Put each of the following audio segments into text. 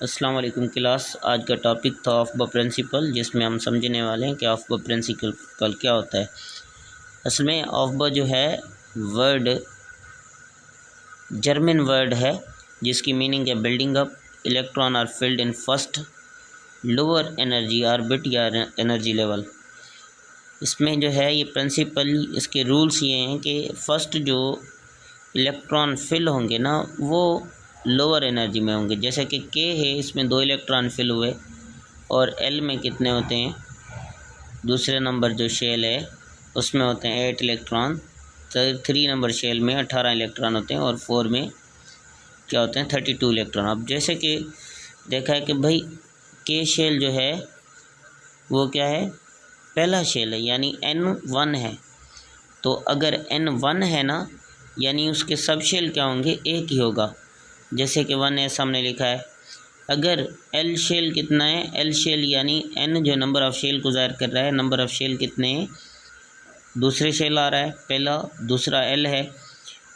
अस्सलाम वालेकुम क्लास। आज का टॉपिक था ऑफ द प्रिंसिपल, जिसमें हम समझने वाले हैं कि ऑफ द प्रिंसिपल क्या होता है। असल में ऑफ द जो है वर्ड जर्मन वर्ड है, जिसकी मीनिंग है building up electron are filled in first lower energy orbit या एनर्जी लेवल। इसमें जो है ये प्रिंसिपल, इसके रूल्स ये हैं कि फर्स्ट जो इलेक्ट्रॉन फिल होंगे ना वो लोअर एनर्जी में होंगे। जैसे कि के है, इसमें 2 इलेक्ट्रॉन फिल हुए, और एल में कितने होते हैं, दूसरे नंबर जो शेल है उसमें होते हैं 8 इलेक्ट्रॉन, 3 नंबर शेल में 18 इलेक्ट्रॉन होते हैं, और 4 में क्या होते हैं 32 इलेक्ट्रॉन। अब जैसे कि देखा है कि भाई के शेल जो है वो क्या है, पहला शेल है, यानी N1 है। तो अगर N1 है ना, यानी उसके सब शेल क्या होंगे, एक ही होगा। जैसे कि 1 सामने लिखा है। अगर एल शेल कितना है, एल शेल यानी एन जो नंबर ऑफ़ शेल को ज़ाहिर कर रहा है, नंबर ऑफ़ शेल कितने हैं, दूसरे शेल आ रहा है, पहला दूसरा एल है।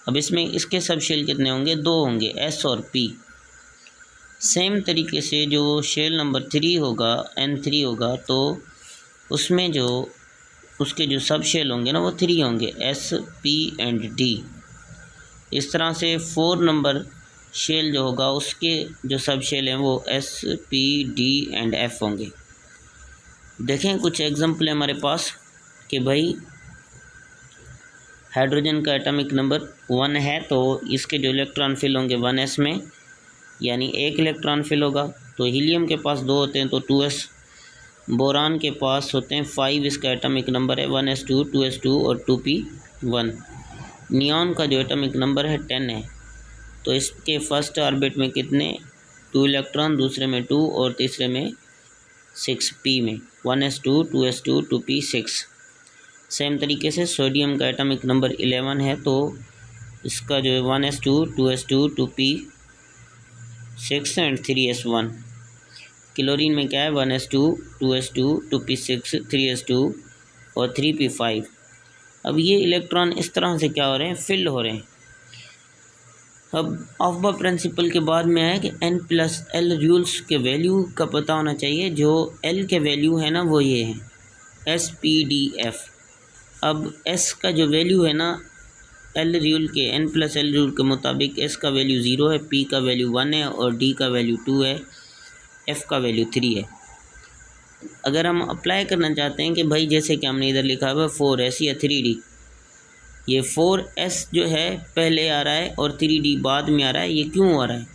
अब इसमें इसके सब शेल कितने होंगे, 2 होंगे, एस और पी। सेम तरीके से जो शेल नंबर 3 होगा, N3 होगा, तो उसमें जो उसके जो सब शेल होंगे ना वो 3 होंगे, एस पी एंड डी। इस तरह से 4 नंबर शेल जो होगा उसके जो सब शेल हैं वो S P D and F होंगे। देखें कुछ एग्जांपल है हमारे पास कि भाई हाइड्रोजन का एटॉमिक नंबर 1 है, तो इसके जो इलेक्ट्रॉन फिल होंगे 1s में, यानी 1 इलेक्ट्रॉन फिल होगा। तो हीलियम के पास 2 होते हैं तो 2s, बोरान के पास होते हैं 5, इसका एटॉमिक नंबर है 1s2, 2s2 और 2p1। नियॉन का जो एटॉमिक नंबर है 10 है, तो इसके फर्स्ट ऑर्बिट में कितने, 2 इलेक्ट्रॉन, दूसरे में 2 और तीसरे में 6 पी में, 1s2, 2s2, 2p6। सेम तरीके से सोडियम का एटॉमिक नंबर 11 है, तो इसका जो है 1s2, 2s2, 2p6 and 3s1। Chlorine में क्या है, 1s2, 2s2, 2p6, 3s2 और 3p5। अब ये इलेक्ट्रॉन इस तरह से क्या हो रहे हैं, फिल हो रहे हैं। अब ऑफ द प्रिंसिपल के बाद में है कि n+l रूल्स के वैल्यू का पता होना चाहिए। जो l के वैल्यू है ना वो ये है SPDF। अब s का जो वैल्यू है ना, l रूल के n+l रूल के मुताबिक s का वैल्यू 0 है, p का वैल्यू 1 है और d का वैल्यू 2 है, f का वैल्यू 3 है। अगर हम अप्लाई करना चाहते हैं कि भाई जैसे कि हमने इधर लिखा हुआ 4s या 3d, ये 4s जो है पहले आ रहा है और 3d बाद में आ रहा है, ये क्यों आ रहा है?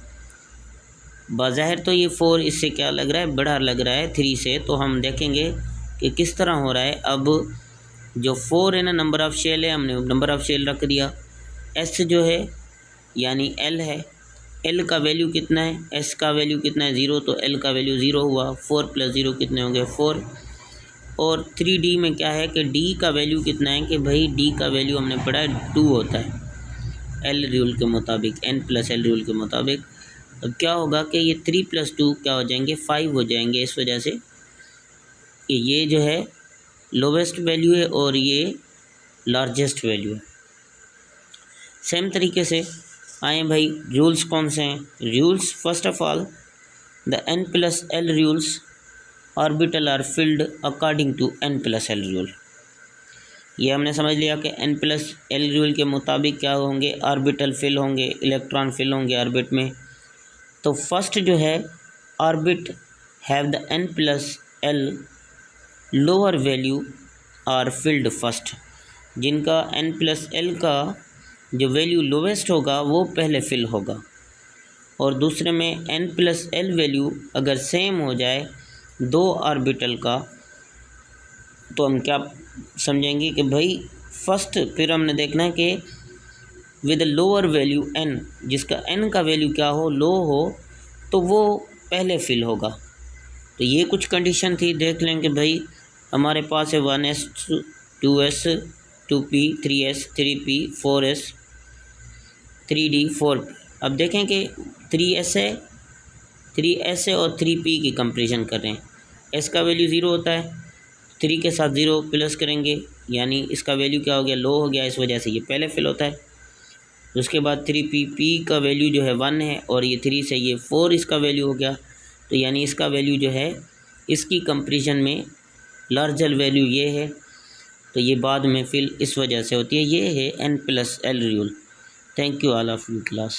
बाज़ाहिर तो ये 4 इससे क्या लग रहा है, बड़ा लग रहा है 3 से, तो हम देखेंगे कि किस तरह हो रहा है। अब जो 4 है ना, नंबर ऑफ़ शेल है, हमने नंबर ऑफ़ शेल रख दिया। s जो है यानी l है, l का वैल्यू कितना है, s का वैल्यू कितना है 0, तो l का वैल्यू 0 हुआ। 4 + 0 कितने होंगे, 4। और 3d में क्या है कि d का वैल्यू कितना है, कि भाई d का वैल्यू हमने पढ़ा है 2 होता है l रूल के मुताबिक, n+l रूल के मुताबिक। अब क्या होगा कि ये 3 + 2 क्या हो जाएंगे, 5 हो जाएंगे, इस वजह से कि ये जो है लोवेस्ट वैल्यू है और ये लार्जेस्ट वैल्यू है। सेम तरीके से आए भाई, रूल्स कौन से हैं, rules first of all the n+l rules orbital are filled according to n+l rule. ये हमने समझ लिया कि n+l रूल के मुताबिक क्या होंगे, ऑर्बिटल फिल होंगे, इलेक्ट्रॉन फिल होंगे ऑर्बिट में। तो फर्स्ट जो है orbit have the n+l lower value are filled first. जिनका n+l का जो वैल्यू लोवेस्ट होगा वो पहले फिल होगा, और दूसरे में n+l वैल्यू अगर सेम हो जाए 2 ऑर्बिटल का, तो हम क्या समझेंगे कि भाई फर्स्ट, फिर हमने देखना है कि विद लोअर वैल्यू n, जिसका n का वैल्यू क्या हो, लो हो, तो वो पहले फिल होगा। तो ये कुछ कंडीशन थी, देख लें कि भाई हमारे पास है 1s, 2s, 2p, 3s, 3p, 4s, 3d, 4p। अब देखें कि 3s है और 3p की कंपेरिजन कर रहे हैं। s का वैल्यू 0 होता है, 3 के साथ 0 प्लस करेंगे, यानी इसका वैल्यू क्या हो गया, लो हो गया, इस वजह से ये पहले फिल होता है। उसके बाद 3p, p का वैल्यू जो है 1 है और ये 3 से ये 4 इसका वैल्यू हो गया, तो यानी इसका वैल्यू जो है इसकी कंपैरिजन में लार्जर वैल्यू ये है, तो ये बाद में फिल इस वजह से होती है। ये है n+l rule. Thank you all of you class.